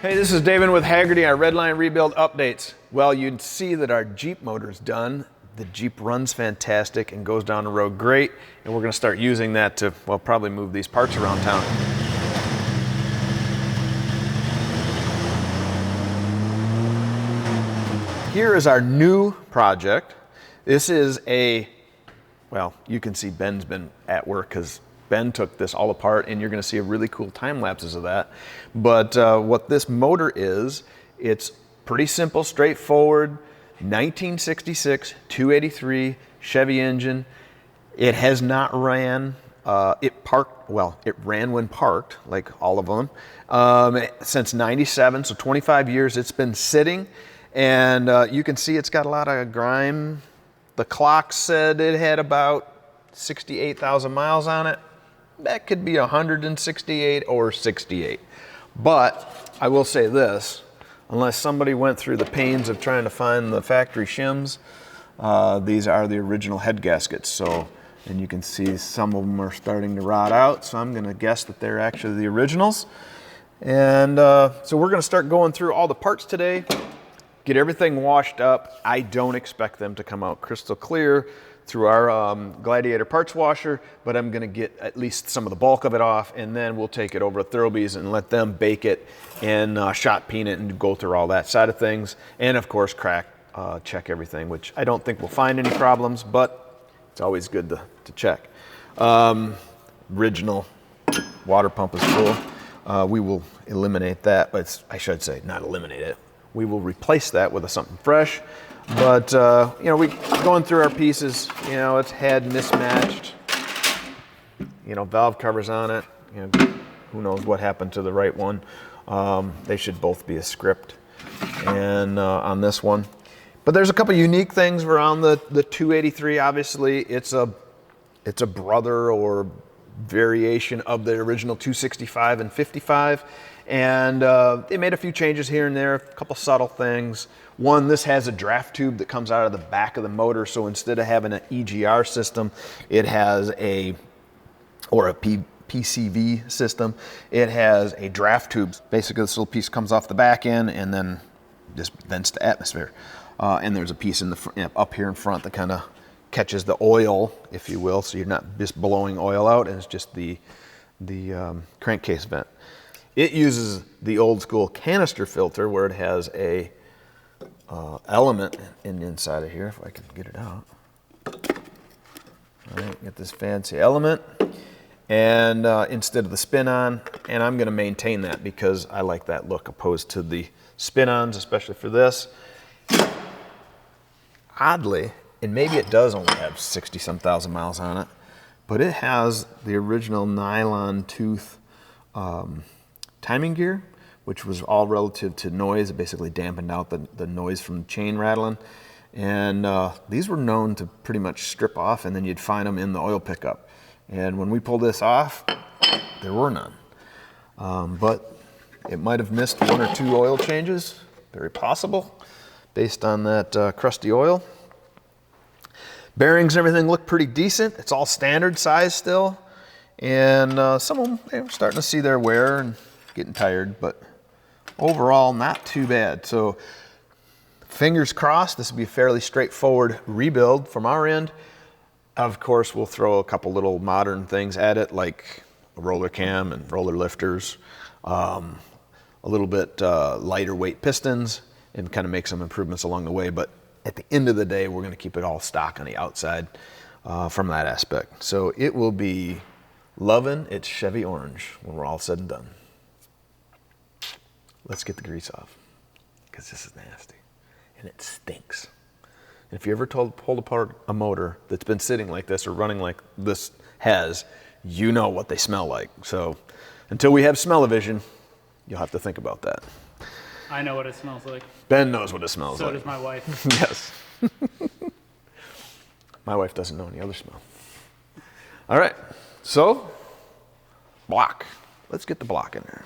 Hey, this is Davin with Hagerty, our Redline Rebuild updates. Well, you'd see that our Jeep motor's done. The Jeep runs fantastic and goes down the road great, and we're gonna start using that to, well, probably move these parts around town. Here is our new project. This is well, you can see Ben's been at work because Ben took this all apart, and you're gonna see a really cool time lapses of that. But what this motor is, it's pretty simple, straightforward, 1966, 283 Chevy engine. It has not ran, it ran when parked, like all of them, since 97, so 25 years it's been sitting. And you can see it's got a lot of grime. The clock said it had about 68,000 miles on it. That could be 168 or 68. But I will say this, unless somebody went through the pains of trying to find the factory shims, these are the original head gaskets. So, and you can see some of them are starting to rot out. So I'm gonna guess that they're actually the originals. And so we're gonna start going through all the parts today, get everything washed up. I don't expect them to come out crystal clear through our Gladiator parts washer, but I'm gonna get at least some of the bulk of it off, and then we'll take it over to Thoroughbees and let them bake it and shot peen it and go through all that side of things. And of course, check everything, which I don't think we'll find any problems, but it's always good to check. Original water pump is full. We will eliminate that, but I should say not eliminate it. We will replace that with something fresh. But, you know, we going through our pieces, you know, it's head mismatched, you know, valve covers on it, you know, who knows what happened to the right one. They should both be a script and on this one. But there's a couple unique things around the 283. Obviously, it's a brother or variation of the original 265 and 55. And they made a few changes here and there, a couple subtle things. One, this has a draft tube that comes out of the back of the motor, so instead of having an EGR system, it has a PCV system. It has a draft tube. Basically, this little piece comes off the back end and then just vents the atmosphere. And there's a piece in the up here in front that kind of catches the oil, if you will, so you're not just blowing oil out, and it's just the crankcase vent. It uses the old school canister filter where it has a element inside of here, if I can get it out. All right, get this fancy element, and instead of the spin-on, and I'm gonna maintain that because I like that look opposed to the spin-ons, especially for this. Oddly, and maybe it does only have 60-some thousand miles on it, but it has the original nylon tooth timing gear, which was all relative to noise. It basically dampened out the noise from the chain rattling. And these were known to pretty much strip off, and then you'd find them in the oil pickup. And when we pulled this off, there were none. But it might have missed one or two oil changes, very possible, based on that crusty oil. Bearings and everything look pretty decent. It's all standard size still. And some of them, they're starting to see their wear and getting tired, but overall not too bad. So fingers crossed, this will be a fairly straightforward rebuild from our end. Of course, we'll throw a couple little modern things at it, like a roller cam and roller lifters, a little bit lighter weight pistons, and kind of make some improvements along the way. But at the end of the day, we're going to keep it all stock on the outside from that aspect. So it will be loving its Chevy orange when we're all said and done. Let's get the grease off, because this is nasty and it stinks. And if you ever pulled apart a motor that's been sitting like this or running like this has, you know what they smell like. So until we have smell-o-vision, you'll have to think about that. I know what it smells like. Ben knows what it smells like. So does my wife. Yes. My wife doesn't know any other smell. All right, so block. Let's get the block in there.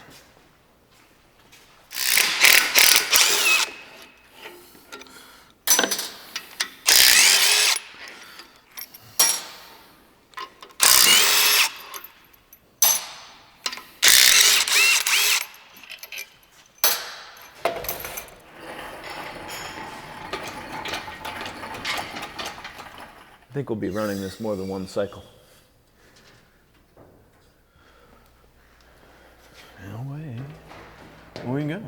I think we'll be running this more than one cycle. No way. Where we can go.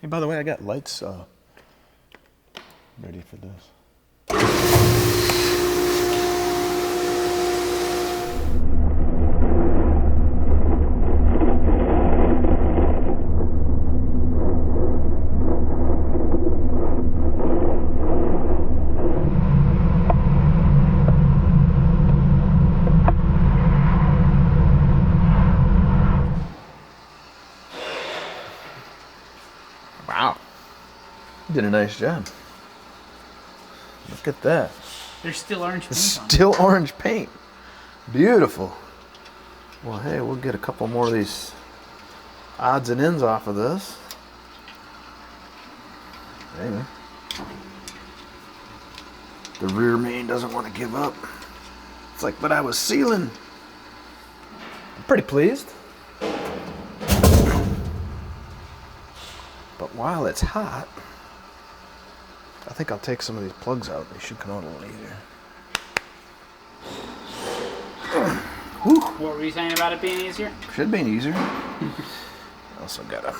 Hey, by the way, I got lights ready for this. Wow, you did a nice job. Look at that. There's still orange paint on. Still orange paint. Beautiful. Well, hey, we'll get a couple more of these odds and ends off of this. Anyway. The rear main doesn't want to give up. It's like, but I was sealing. I'm pretty pleased. But while it's hot, I think I'll take some of these plugs out. They should come out a little easier. What were you saying about it being easier? Should be easier. Also got a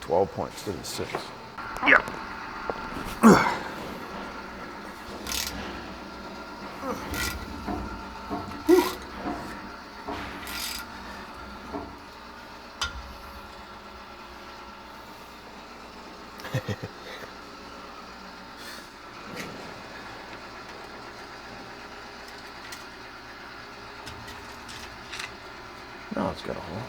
12 points to the 6. Yep. No, it's got a hole.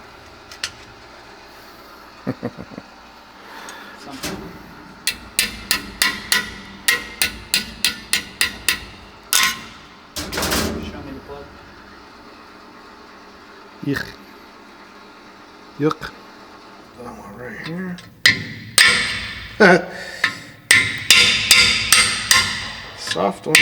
Something. Show me the plug. Yuck. Yuck. That one right here. Soft one.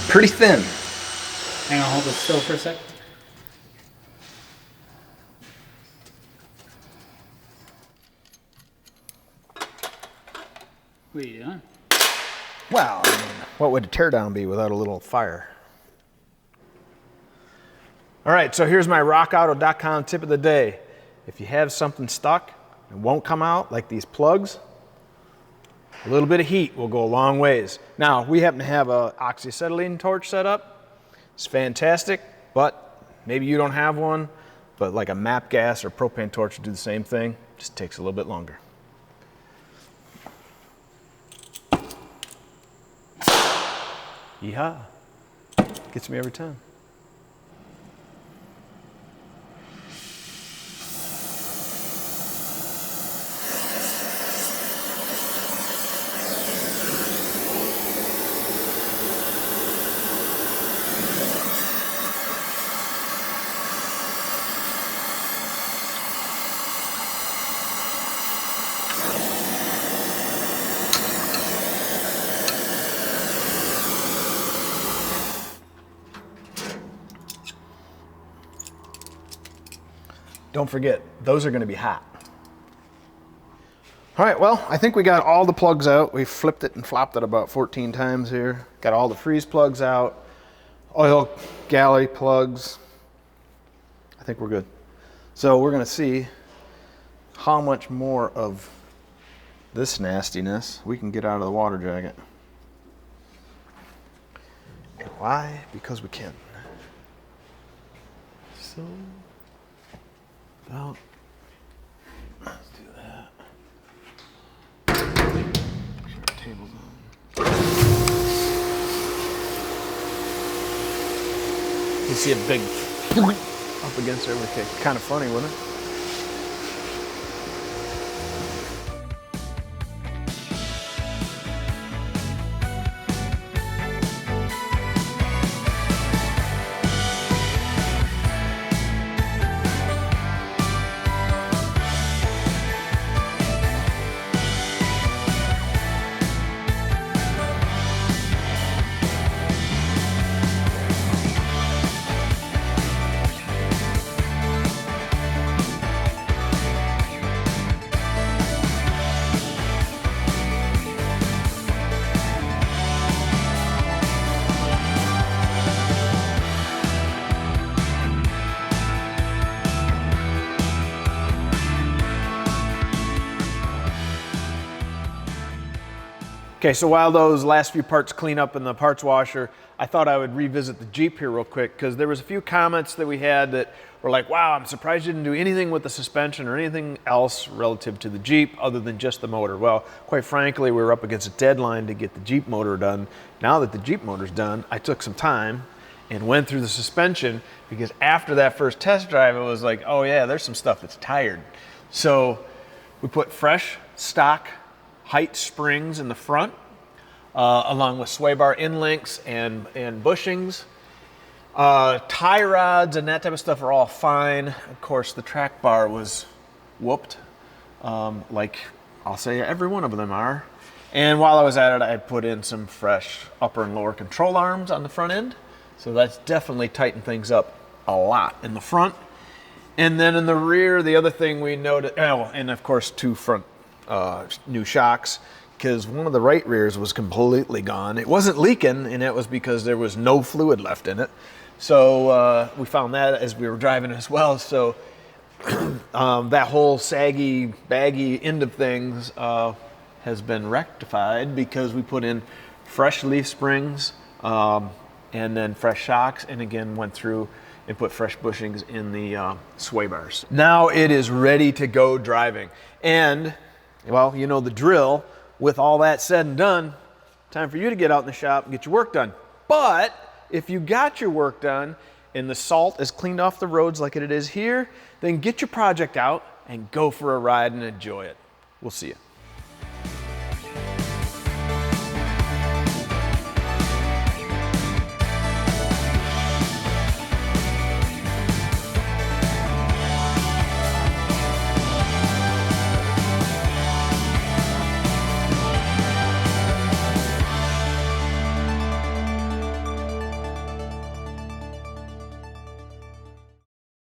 Pretty thin. Hang on, hold it still for a sec. What are you doing? Well, I mean, what would a teardown be without a little fire? All right, so here's my rockauto.com tip of the day. If you have something stuck and won't come out, like these plugs, a little bit of heat will go a long ways. Now, we happen to have an oxyacetylene torch set up. It's fantastic, but maybe you don't have one, but like a MAP gas or propane torch will do the same thing. Just takes a little bit longer. Yeehaw. Gets me every time. Don't forget, those are going to be hot. All right, well, I think we got all the plugs out. We flipped it and flopped it about 14 times here. Got all the freeze plugs out, oil galley plugs. I think we're good. So we're going to see how much more of this nastiness we can get out of the water jacket. Why? Because we can. So, about, let's do that. Make sure our table's on. You see a big up against there, okay. Kind of funny, wouldn't it? Okay, so while those last few parts clean up in the parts washer, I thought I would revisit the Jeep here real quick because there was a few comments that we had that were like, wow, I'm surprised you didn't do anything with the suspension or anything else relative to the Jeep other than just the motor. Well, quite frankly, we were up against a deadline to get the Jeep motor done. Now that the Jeep motor's done, I took some time and went through the suspension because after that first test drive, it was like, oh yeah, there's some stuff that's tired. So we put fresh stock height springs in the front, along with sway bar in links and bushings. Tie rods and that type of stuff are all fine. Of course, the track bar was whooped, like I'll say every one of them are. And while I was at it, I put in some fresh upper and lower control arms on the front end. So that's definitely tightened things up a lot in the front. And then in the rear, the other thing we noted, oh, and of course, two front new shocks, because one of the right rears was completely gone. It wasn't leaking, and it was because there was no fluid left in it. So we found that as we were driving as well. So that whole saggy, baggy end of things has been rectified because we put in fresh leaf springs and then fresh shocks, and again went through and put fresh bushings in the sway bars. Now it is ready to go driving. And, well, you know the drill. With all that said and done, time for you to get out in the shop and get your work done. But if you got your work done and the salt is cleaned off the roads like it is here, then get your project out and go for a ride and enjoy it. We'll see you.